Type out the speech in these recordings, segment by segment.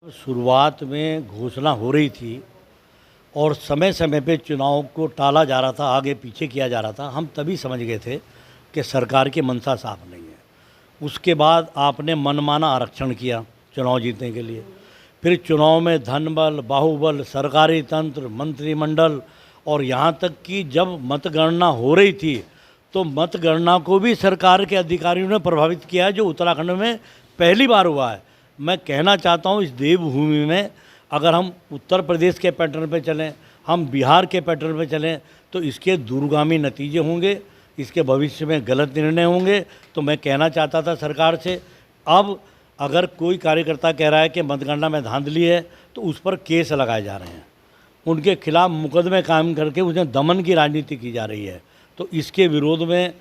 शुरुआत में घोषणा हो रही थी और समय समय पे चुनाव को टाला जा रहा था, आगे पीछे किया जा रहा था। हम तभी समझ गए थे कि सरकार की मंशा साफ नहीं है। उसके बाद आपने मनमाना आरक्षण किया चुनाव जीतने के लिए। फिर चुनाव में धन बल, बाहुबल, सरकारी तंत्र, मंत्रिमंडल और यहाँ तक कि जब मतगणना हो रही थी तो मतगणना को भी सरकार के अधिकारियों ने प्रभावित किया है, जो उत्तराखंड में पहली बार हुआ है। मैं कहना चाहता हूँ, इस देवभूमि में अगर हम उत्तर प्रदेश के पैटर्न पे चलें, हम बिहार के पैटर्न पे चलें, तो इसके दूरगामी नतीजे होंगे, इसके भविष्य में गलत निर्णय होंगे। तो मैं कहना चाहता था सरकार से, अब अगर कोई कार्यकर्ता कह रहा है कि मतगणना में धांधली है तो उस पर केस लगाए जा रहे हैं, उनके खिलाफ मुकदमे कायम करके उन्हें दमन की राजनीति की जा रही है। तो इसके विरोध में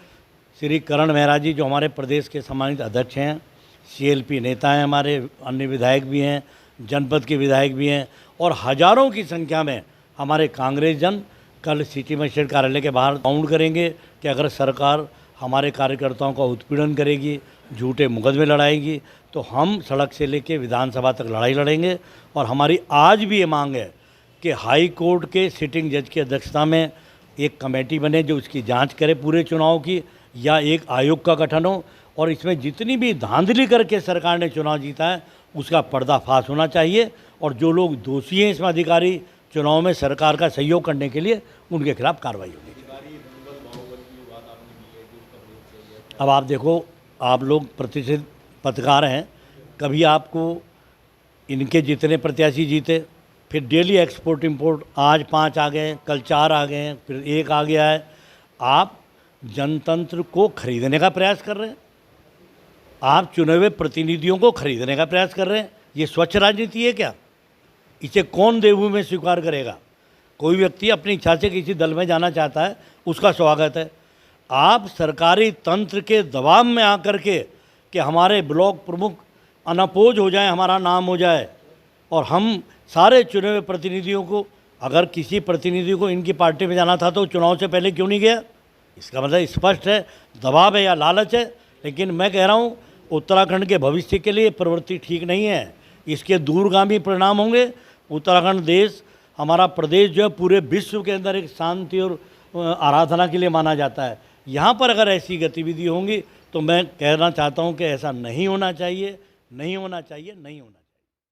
श्री करण मेहरा जी, जो हमारे प्रदेश के सम्मानित अध्यक्ष हैं, सीएलपी नेता हैं, हमारे अन्य विधायक भी हैं, जनपद के विधायक भी हैं और हज़ारों की संख्या में हमारे कांग्रेस जन कल सिटी मजिस्ट्रेट कार्यालय के बाहर राउंड करेंगे कि अगर सरकार हमारे कार्यकर्ताओं का उत्पीड़न करेगी, झूठे मुकदमे लड़ाएगी, तो हम सड़क से लेकर विधानसभा तक लड़ाई लड़ेंगे। और हमारी आज भी ये मांग है कि हाई कोर्ट के सिटिंग जज की अध्यक्षता में एक कमेटी बने जो इसकी जांच करे पूरे चुनाव की, या एक आयोग का गठन हो और इसमें जितनी भी धांधली करके सरकार ने चुनाव जीता है उसका पर्दाफाश होना चाहिए। और जो लोग दोषी हैं इसमें अधिकारी चुनाव में सरकार का सहयोग करने के लिए, उनके खिलाफ कार्रवाई होनी चाहिए। अब आप देखो, आप लोग प्रतिष्ठित पत्रकार हैं, कभी आपको इनके जितने प्रत्याशी जीते, फिर डेली एक्सपोर्ट इंपोर्ट, आज 5 आ गए, कल 4 आ गए, फिर 1 आ गया है। आप जनतंत्र को खरीदने का प्रयास कर रहे हैं, आप चुने हुए प्रतिनिधियों को खरीदने का प्रयास कर रहे हैं। ये स्वच्छ राजनीति है क्या? इसे कौन देवभूमि में स्वीकार करेगा? कोई व्यक्ति अपनी इच्छा से किसी दल में जाना चाहता है, उसका स्वागत है। आप सरकारी तंत्र के दबाव में आकर के कि हमारे ब्लॉक प्रमुख अनअपोज हो जाए, हमारा नाम हो जाए, और हम सारे चुने हुए प्रतिनिधियों को, अगर किसी प्रतिनिधि को इनकी पार्टी में जाना था तो चुनाव से पहले क्यों नहीं गया? इसका मतलब स्पष्ट है, दबाव है या लालच है। लेकिन मैं कह रहा हूँ, उत्तराखंड के भविष्य के लिए प्रवृत्ति ठीक नहीं है, इसके दूरगामी परिणाम होंगे। उत्तराखंड देश, हमारा प्रदेश जो है पूरे विश्व के अंदर एक शांति और आराधना के लिए माना जाता है। यहाँ पर अगर ऐसी गतिविधि होंगी तो मैं कहना चाहता हूँ कि ऐसा नहीं होना चाहिए, नहीं होना चाहिए, नहीं होना चाहिए।